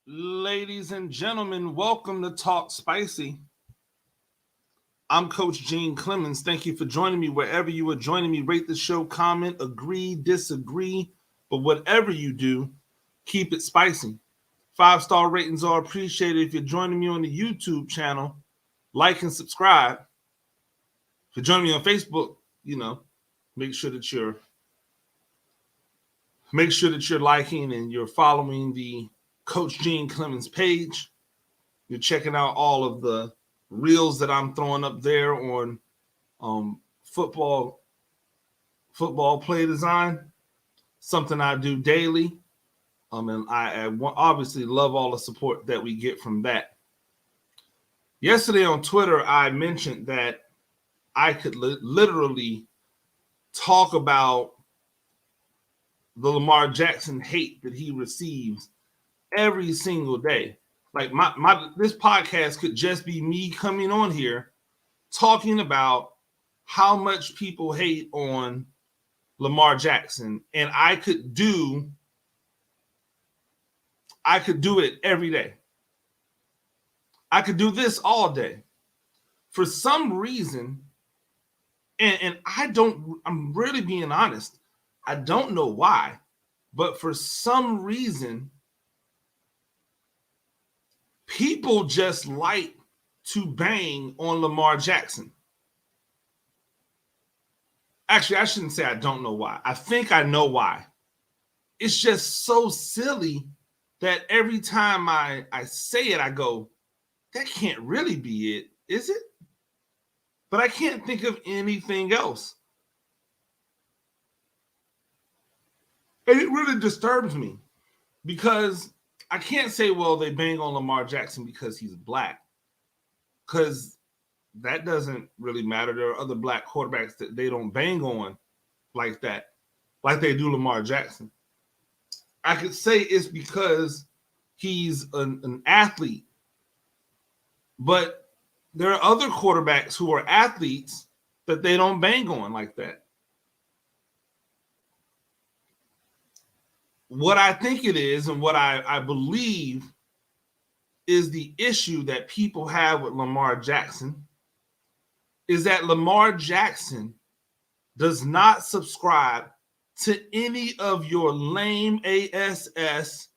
Ladies and gentlemen, welcome to Talk Spicy. I'm Coach Gene Clemens. Thank you for joining me wherever you are joining me. Rate the show, comment, agree, disagree. But whatever you do, keep it spicy. 5-star ratings are appreciated. If you're joining me on the YouTube channel, like and subscribe. If you're joining me on Facebook, make sure that you're liking and you're following the Coach Gene Clemens page. You're checking out all of the reels that I'm throwing up there on football play design, something I do daily. And I obviously love all the support that we get from that. Yesterday on Twitter, I mentioned that I could literally talk about the Lamar Jackson hate that he receives every single day. Like this podcast could just be me coming on here talking about how much people hate on Lamar Jackson, and I could do it every day. I could do this all day. For some reason, and I'm really being honest, I don't know why, but for some reason, people just like to bang on Lamar Jackson. Actually, I shouldn't say I don't know why. I think I know why. It's just so silly that every time I say it, I go, that can't really be it, is it? But I can't think of anything else. And it really disturbs me because I can't say, well, they bang on Lamar Jackson because he's black, because that doesn't really matter. There are other black quarterbacks that they don't bang on like that, like they do Lamar Jackson. I could say it's because he's an athlete, but there are other quarterbacks who are athletes that they don't bang on like that. What I think it is, and what I believe is the issue that people have with Lamar Jackson, is that Lamar Jackson does not subscribe to any of your lame ASS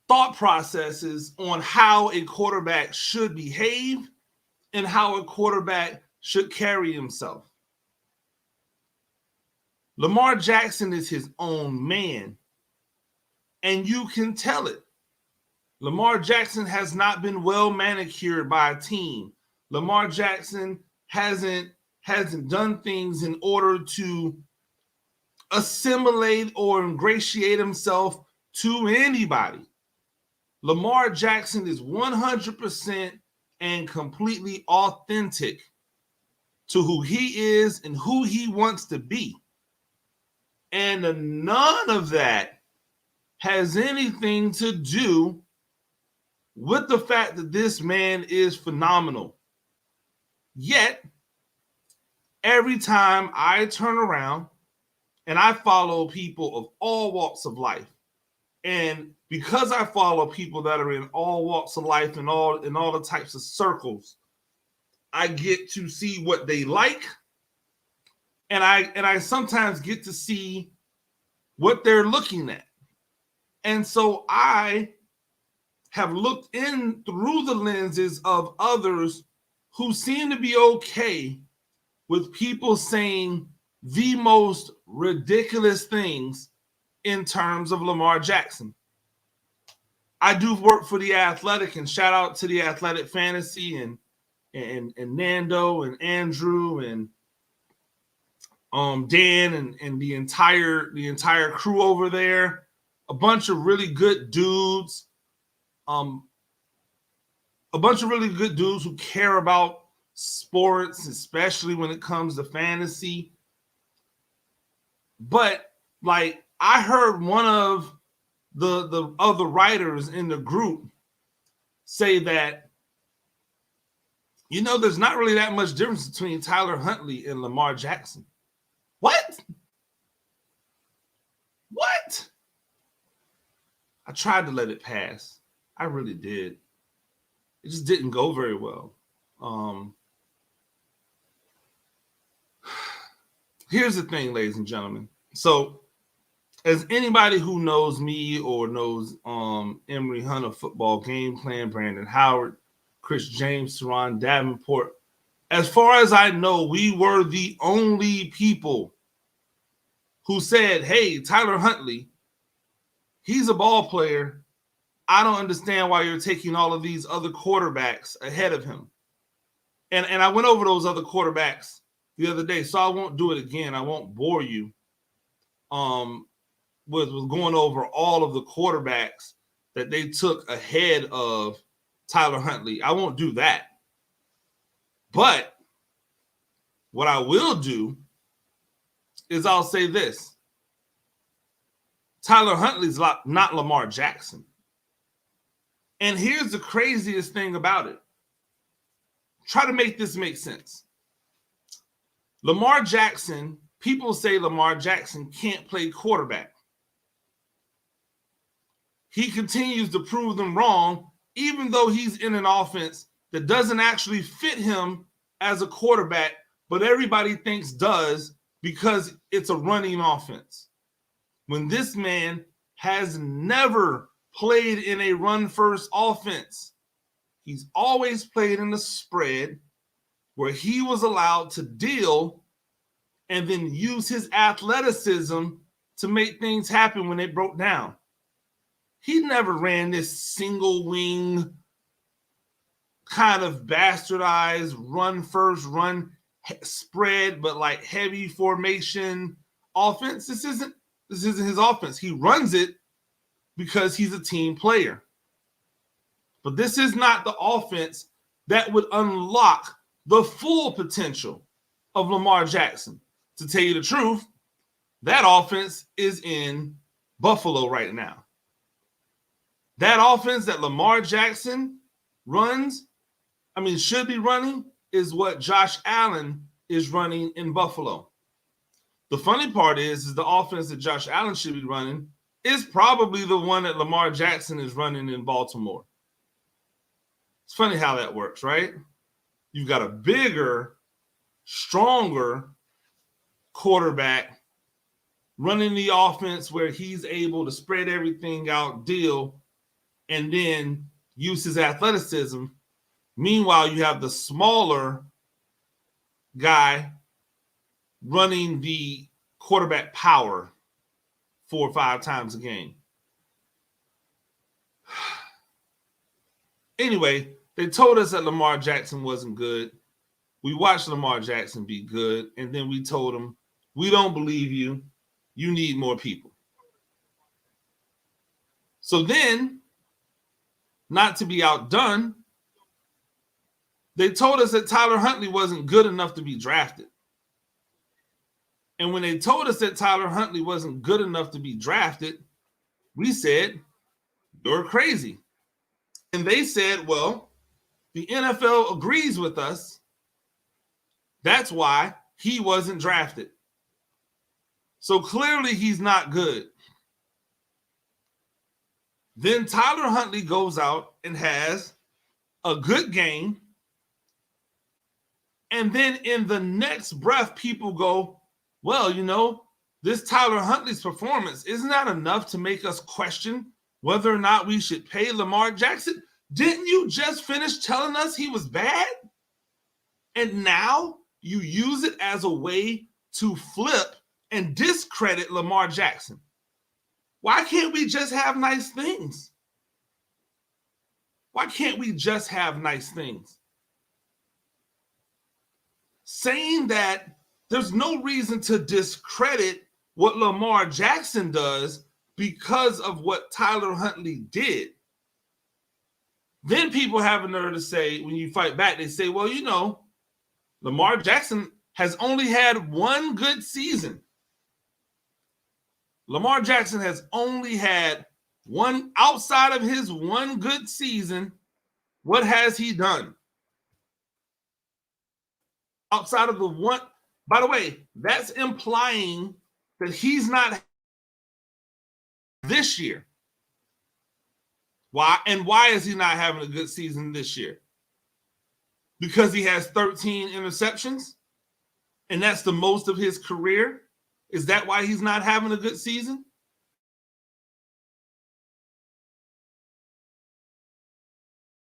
thought processes on how a quarterback should behave and how a quarterback should carry himself. Lamar Jackson is his own man, and you can tell it. Lamar Jackson has not been well manicured by a team. Lamar Jackson hasn't done things in order to assimilate or ingratiate himself to anybody. Lamar Jackson is 100% and completely authentic to who he is and who he wants to be. And none of that has anything to do with the fact that this man is phenomenal. Yet, every time I turn around and I follow people of all walks of life, and because I follow people that are in all walks of life and all the types of circles, I get to see what they like, and I sometimes get to see what they're looking at. And so I have looked in through the lenses of others who seem to be okay with people saying the most ridiculous things in terms of Lamar Jackson. I do work for The Athletic, and shout out to The Athletic Fantasy and Nando and Andrew and Dan and the entire crew over there. A bunch of really good dudes. A bunch of really good dudes who care about sports, especially when it comes to fantasy. But like, I heard one of the other writers in the group say that, there's not really that much difference between Tyler Huntley and Lamar Jackson. What? I tried to let it pass. I really did. It just didn't go very well. Here's the thing, ladies and gentlemen. So, as anybody who knows me or knows Emory Hunter football game plan, Brandon Howard, Chris James, Teron Davenport, as far as I know, we were the only people who said, hey, Tyler Huntley, he's a ball player. I don't understand why you're taking all of these other quarterbacks ahead of him. And I went over those other quarterbacks the other day, so I won't do it again. I won't bore you with going over all of the quarterbacks that they took ahead of Tyler Huntley. I won't do that. But what I will do is I'll say this. Tyler Huntley's not Lamar Jackson. And here's the craziest thing about it. Try to make this make sense. Lamar Jackson, people say Lamar Jackson can't play quarterback. He continues to prove them wrong, even though he's in an offense that doesn't actually fit him as a quarterback, but everybody thinks does because it's a running offense. When this man has never played in a run-first offense, he's always played in the spread where he was allowed to deal and then use his athleticism to make things happen when they broke down. He never ran this single wing kind of bastardized run first, run spread, but like heavy formation offense. This isn't his offense. He runs it because he's a team player. But this is not the offense that would unlock the full potential of Lamar Jackson. To tell you the truth, that offense is in Buffalo right now. That offense that Lamar Jackson should be running, is what Josh Allen is running in Buffalo. The funny part is the offense that Josh Allen should be running is probably the one that Lamar Jackson is running in Baltimore. It's funny how that works, right? You've got a bigger, stronger quarterback running the offense where he's able to spread everything out, deal, and then use his athleticism. Meanwhile, you have the smaller guy running the quarterback power 4 or 5 times a game. Anyway, they told us that Lamar Jackson wasn't good. We watched Lamar Jackson be good, and then we told him, we don't believe you. You need more people. So then, not to be outdone, they told us that Tyler Huntley wasn't good enough to be drafted. And when they told us that Tyler Huntley wasn't good enough to be drafted, we said, you're crazy. And they said, well, the NFL agrees with us. That's why he wasn't drafted. So clearly he's not good. Then Tyler Huntley goes out and has a good game. And then in the next breath, people go, well, this Tyler Huntley's performance, isn't that enough to make us question whether or not we should pay Lamar Jackson? Didn't you just finish telling us he was bad? And now you use it as a way to flip and discredit Lamar Jackson. Why can't we just have nice things? Why can't we just have nice things? Saying that there's no reason to discredit what Lamar Jackson does because of what Tyler Huntley did. Then people have a nerve to say, when you fight back, they say, well, Lamar Jackson has only had one good season. Lamar Jackson has only had one, outside of his one good season. What has he done? Outside of the one, by the way, that's implying that he's not this year. Why? And why is he not having a good season this year? Because he has 13 interceptions, and that's the most of his career? Is that why he's not having a good season?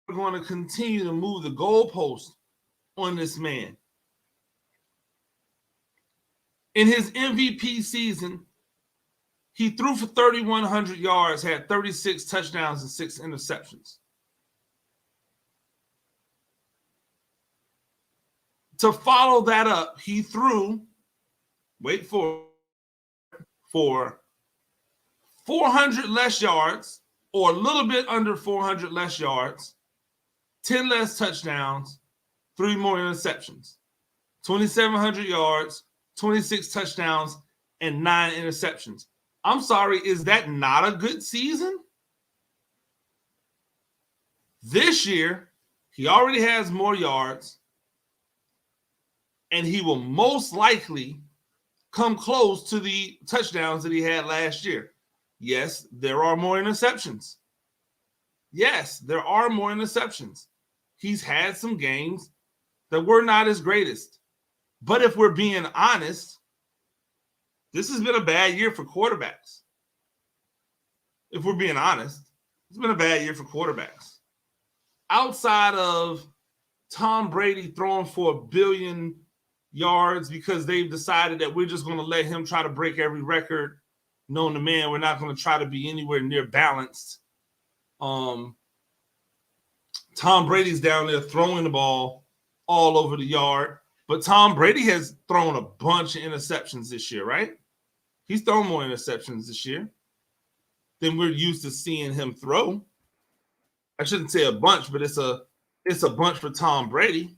We're going to continue to move the goalpost on this man. In his MVP season, he threw for 3,100 yards, had 36 touchdowns and 6 interceptions. To follow that up, he threw, wait for 400 less yards, or a little bit under 400 less yards, 10 less touchdowns, 3 more interceptions. 2,700 yards, 26 touchdowns, and 9 interceptions. I'm sorry, is that not a good season? This year, he already has more yards, and he will most likely come close to the touchdowns that he had last year. Yes, there are more interceptions. Yes, there are more interceptions. He's had some games that were not his greatest. But if we're being honest, this has been a bad year for quarterbacks. If we're being honest, it's been a bad year for quarterbacks. Outside of Tom Brady throwing for 1 billion yards because they've decided that we're just going to let him try to break every record known to man. We're not going to try to be anywhere near balanced. Tom Brady's down there throwing the ball all over the yard. But Tom Brady has thrown a bunch of interceptions this year, right? He's thrown more interceptions this year than we're used to seeing him throw. I shouldn't say a bunch, but it's a bunch for Tom Brady.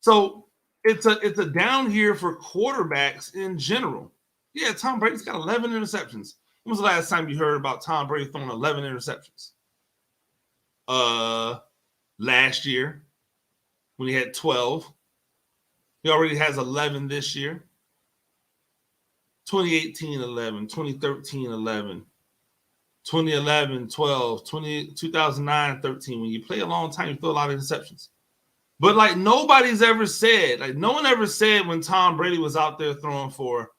So it's a down year for quarterbacks in general. Yeah, Tom Brady's got 11 interceptions. When was the last time you heard about Tom Brady throwing 11 interceptions? Last year when he had 12. He already has 11 this year. 2018, 11, 2013, 11, 2011, 12, 2009, 13. When you play a long time, you throw a lot of interceptions. But like nobody's ever said, like no one ever said when Tom Brady was out there throwing for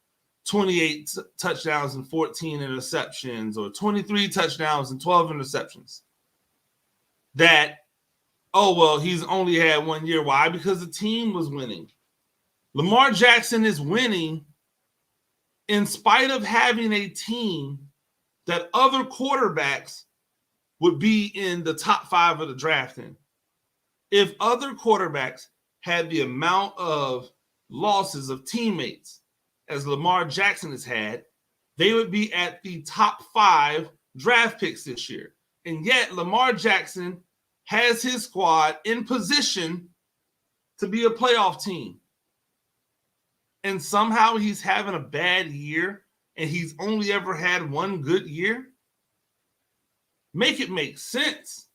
28 touchdowns and 14 interceptions, or 23 touchdowns and 12 interceptions, that, oh, well, he's only had 1 year. Why? Because the team was winning. Lamar Jackson is winning in spite of having a team that other quarterbacks would be in the top 5 of the draft in. If other quarterbacks had the amount of losses of teammates as Lamar Jackson has had, they would be at the top 5 draft picks this year. And yet Lamar Jackson has his squad in position to be a playoff team. And somehow he's having a bad year and he's only ever had 1 good year. Make it make sense.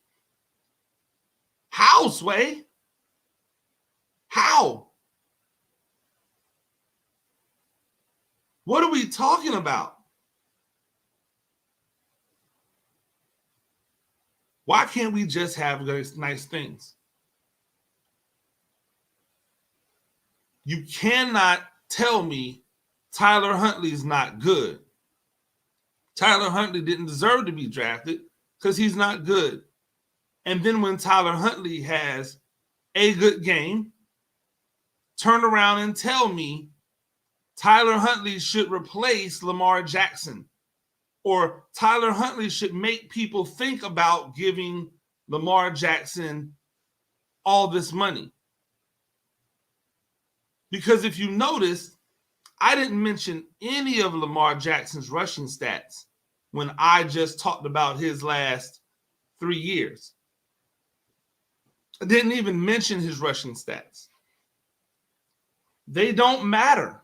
How, Sway? How? What are we talking about? Why can't we just have nice things? You cannot tell me Tyler Huntley's not good. Tyler Huntley didn't deserve to be drafted because he's not good. And then when Tyler Huntley has a good game, turn around and tell me Tyler Huntley should replace Lamar Jackson, or Tyler Huntley should make people think about giving Lamar Jackson all this money. Because if you notice, I didn't mention any of Lamar Jackson's rushing stats when I just talked about his last 3 years. I didn't even mention his rushing stats. They don't matter.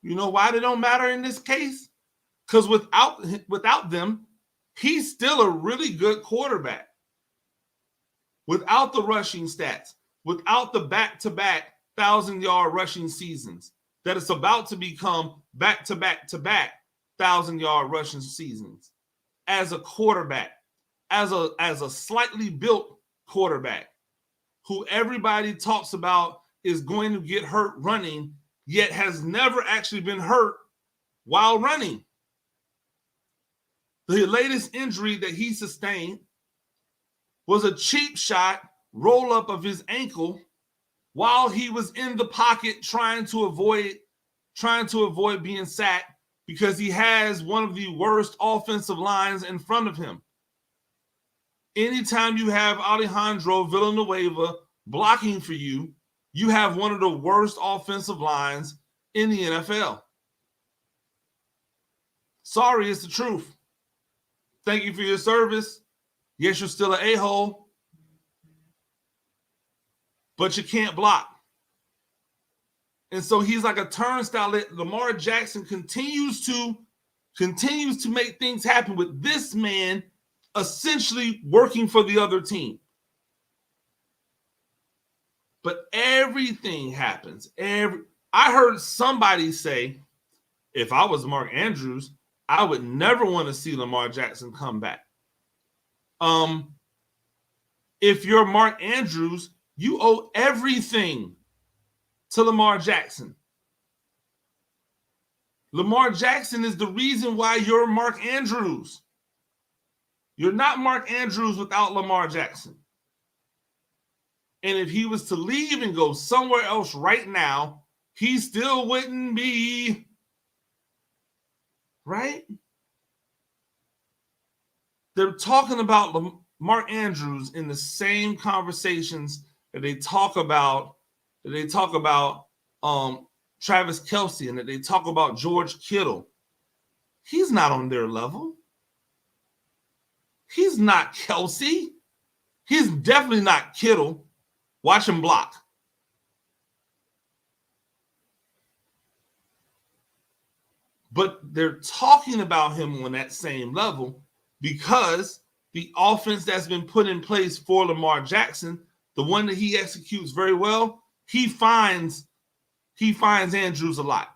You know why they don't matter in this case? Because without them, he's still a really good quarterback. Without the rushing stats, without the back-to-back 1,000-yard rushing seasons, that it's about to become back-to-back-to-back 1,000-yard rushing seasons. as a quarterback, as a slightly built quarterback, who everybody talks about is going to get hurt running, yet has never actually been hurt while running. The latest injury that he sustained was a cheap shot roll up of his ankle while he was in the pocket trying to avoid being sacked because he has one of the worst offensive lines in front of him. Anytime you have Alejandro Villanueva blocking for you, you have one of the worst offensive lines in the NFL. Sorry, it's the truth. Thank you for your service. Yes, you're still an a-hole, but you can't block. And so he's like a turnstile that Lamar Jackson continues to make things happen with this man essentially working for the other team. But everything happens. I heard somebody say, if I was Mark Andrews, I would never want to see Lamar Jackson come back. If you're Mark Andrews, you owe everything to Lamar Jackson. Lamar Jackson is the reason why you're Mark Andrews. You're not Mark Andrews without Lamar Jackson. And if he was to leave and go somewhere else right now, he still wouldn't be, right? They're talking about Mark Andrews in the same conversations that they talk about Travis Kelce and that they talk about George Kittle. He's not on their level. He's not Kelce. He's definitely not Kittle. Watch him block. But they're talking about him on that same level because the offense that's been put in place for Lamar Jackson, the one that he executes very well, he finds Andrews a lot.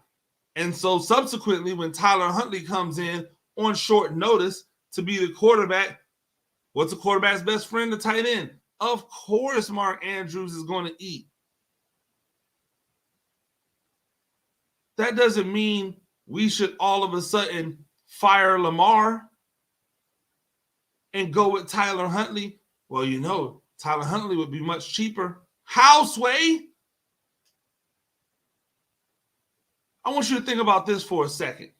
And so subsequently, when Tyler Huntley comes in on short notice to be the quarterback, what's a quarterback's best friend? The tight end. Of course, Mark Andrews is going to eat. That doesn't mean we should all of a sudden fire Lamar and go with Tyler Huntley. Well, you know, Tyler Huntley would be much cheaper. How, Sway? I want you to think about this for a second.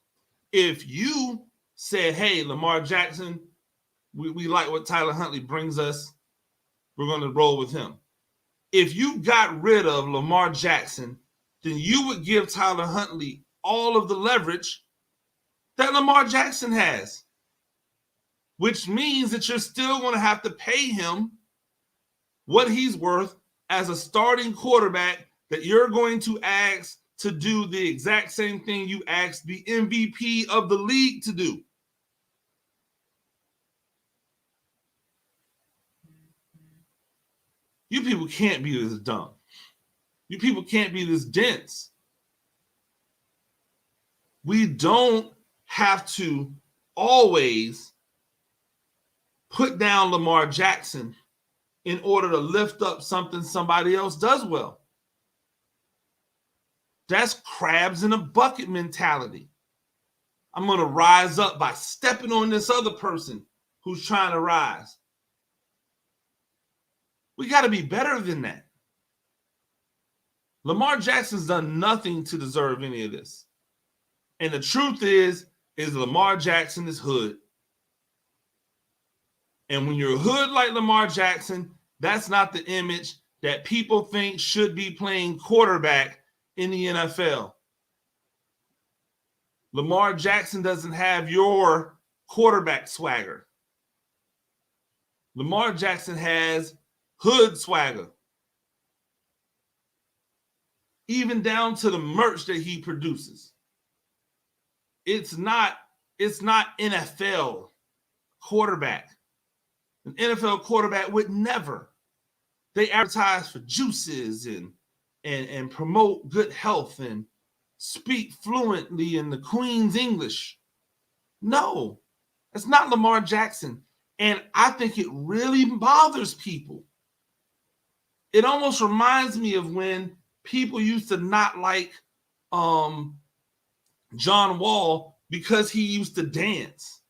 If you said, hey, Lamar Jackson, we like what Tyler Huntley brings us, we're going to roll with him. If you got rid of Lamar Jackson, then you would give Tyler Huntley all of the leverage that Lamar Jackson has, which means that you're still going to have to pay him what he's worth as a starting quarterback that you're going to ask to do the exact same thing you asked the MVP of the league to do. You people can't be this dumb. You people can't be this dense. We don't have to always put down Lamar Jackson in order to lift up something somebody else does well. That's crabs in a bucket mentality. I'm going to rise up by stepping on this other person who's trying to rise. We got to be better than that. Lamar Jackson's done nothing to deserve any of this. And the truth is Lamar Jackson is hood. And when you're hood like Lamar Jackson, that's not the image that people think should be playing quarterback in the NFL. Lamar Jackson doesn't have your quarterback swagger. Lamar Jackson has hood swagger. Even down to the merch that he produces. It's not NFL quarterback. An NFL quarterback would never. They advertise for juices and promote good health and speak fluently in the Queen's English. No. That's not Lamar Jackson. And I think it really bothers people. It almost reminds me of when people used to not like John Wall because he used to dance.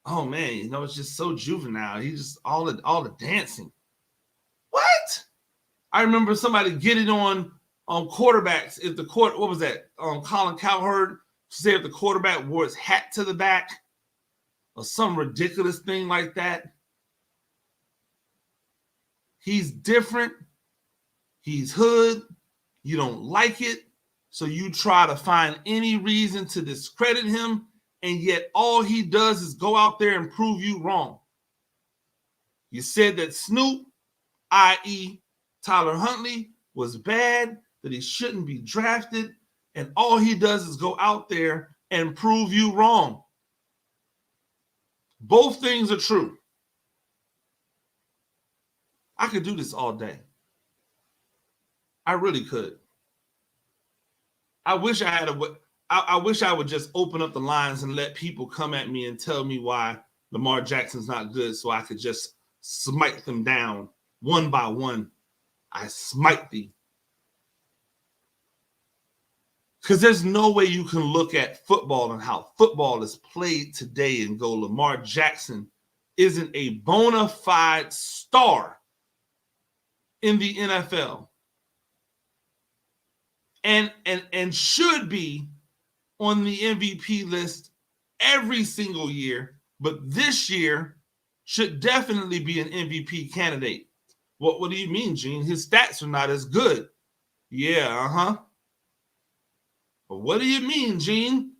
Oh man, it's just so juvenile. He just all the dancing. What? I remember somebody getting on quarterbacks. If the what was that? Colin Cowherd said if the quarterback wore his hat to the back or some ridiculous thing like that. He's different. He's hood. You don't like it. So you try to find any reason to discredit him. And yet all he does is go out there and prove you wrong. You said that Snoop, i.e. Tyler Huntley, was bad, that he shouldn't be drafted. And all he does is go out there and prove you wrong. Both things are true. I could do this all day. I really could. I wish I had I wish I would just open up the lines and let people come at me and tell me why Lamar Jackson's not good so I could just smite them down one by one. I smite thee. Because there's no way you can look at football and how football is played today and go, Lamar Jackson isn't a bona fide star in the NFL. And should be on the MVP list every single year, but this year should definitely be an MVP candidate. What do you mean, Gene? His stats are not as good. Yeah, But what do you mean, Gene?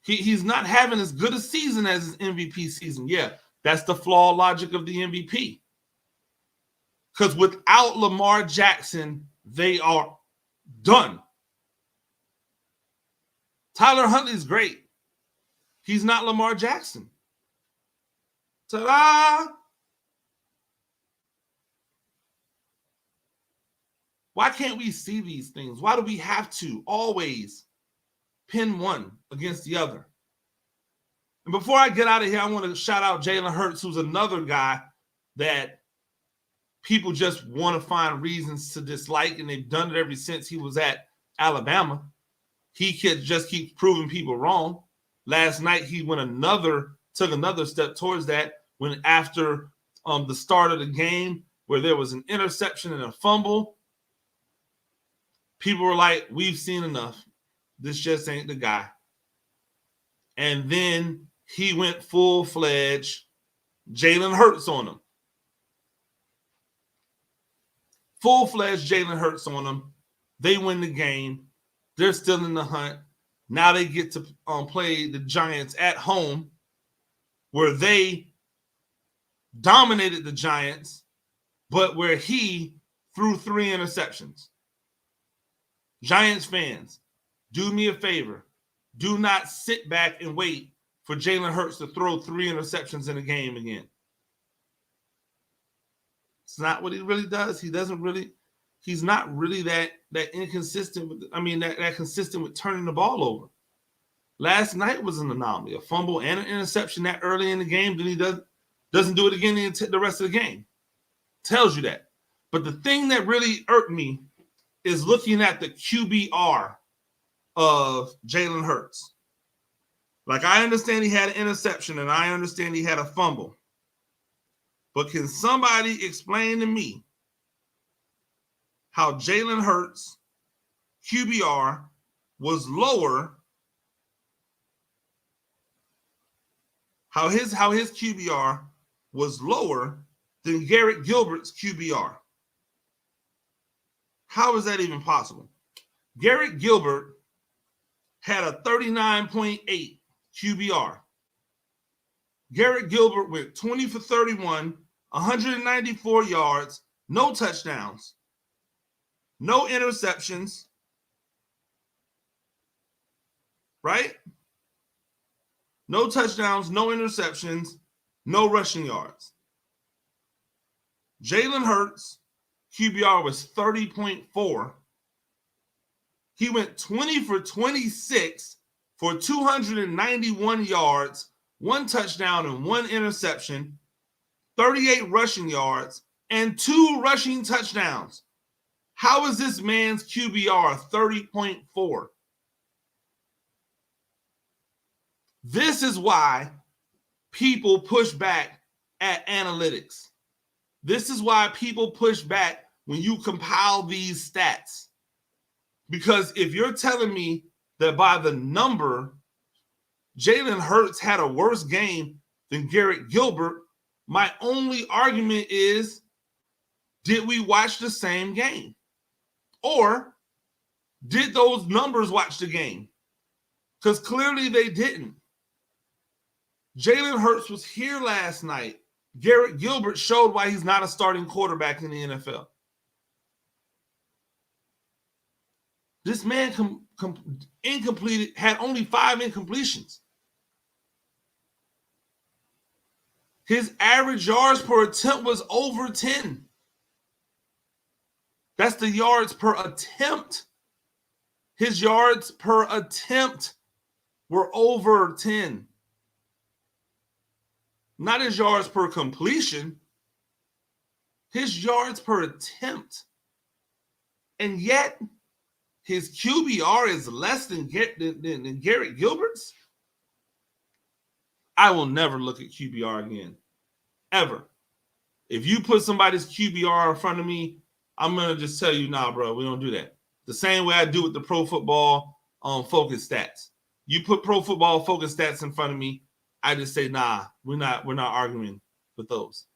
He's not having as good a season as his MVP season. Yeah, that's the flawed logic of the MVP. Because without Lamar Jackson, they are done. Tyler Huntley's great. He's not Lamar Jackson. Ta-da! Why can't we see these things? Why do we have to always pin one against the other? And before I get out of here, I want to shout out Jalen Hurts, who's another guy that people just want to find reasons to dislike, and they've done it ever since he was at Alabama. He just keeps proving people wrong. Last night, he took another step towards that when after the start of the game where there was an interception and a fumble, people were like, we've seen enough. This just ain't the guy. And then he went full-fledged Jalen Hurts on him. Full-fledged Jalen Hurts on him. They win the game. They're still in the hunt. Now they get to play the Giants at home, where they dominated the Giants, but where he threw 3 interceptions. Giants fans, do me a favor. Do not sit back and wait for Jalen Hurts to throw 3 interceptions in a game again. It's not what he really does. He's not really that inconsistent that consistent with turning the ball over. Last night was an anomaly, a fumble and an interception that early in the game. Then he doesn't do it again the rest of the game. Tells you that. But the thing that really irked me is looking at the QBR of Jalen Hurts. Like, I understand he had an interception and I understand he had a fumble. But can somebody explain to me how Jalen Hurts QBR was lower, how his QBR was lower than Garrett Gilbert's QBR? How is that even possible? Garrett Gilbert had a 39.8 QBR. Garrett Gilbert went 20 for 31, 194 yards, no touchdowns, no interceptions, right? No touchdowns, no interceptions, no rushing yards. Jalen Hurts, QBR was 30.4. He went 20 for 26 for 291 yards, 1 touchdown and 1 interception, 38 rushing yards, and 2 rushing touchdowns. How is this man's QBR 30.4? This is why people push back at analytics. This is why people push back when you compile these stats. Because if you're telling me that by the number, Jalen Hurts had a worse game than Garrett Gilbert, my only argument is, did we watch the same game? Or did those numbers watch the game? Because clearly they didn't. Jalen Hurts was here last night. Garrett Gilbert showed why he's not a starting quarterback in the NFL. This man had only 5 incompletions. His average yards per attempt was over 10. That's the yards per attempt. His yards per attempt were over 10. Not his yards per completion. His yards per attempt. And yet, his QBR is less than Garrett Gilbert's. I will never look at QBR again. Ever. If you put somebody's QBR in front of me, I'm going to just tell you, nah, bro, we don't do that. The same way I do with the Pro Football Focus stats. You put Pro Football Focus stats in front of me, I just say, nah, we're not arguing with those.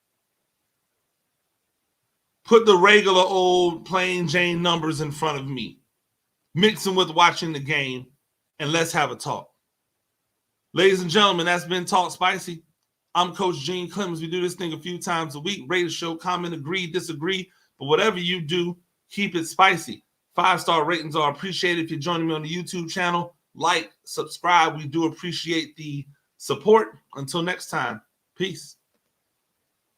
Put the regular old plain Jane numbers in front of me. Mix them with watching the game, and let's have a talk. Ladies and gentlemen, that's been Talk Spicy. I'm Coach Gene Clemens. We do this thing a few times a week. Rate the show, comment, agree, disagree. But whatever you do, keep it spicy. 5-star ratings are appreciated. If you're joining me on the YouTube channel, like, subscribe. We do appreciate the support. Until next time, peace.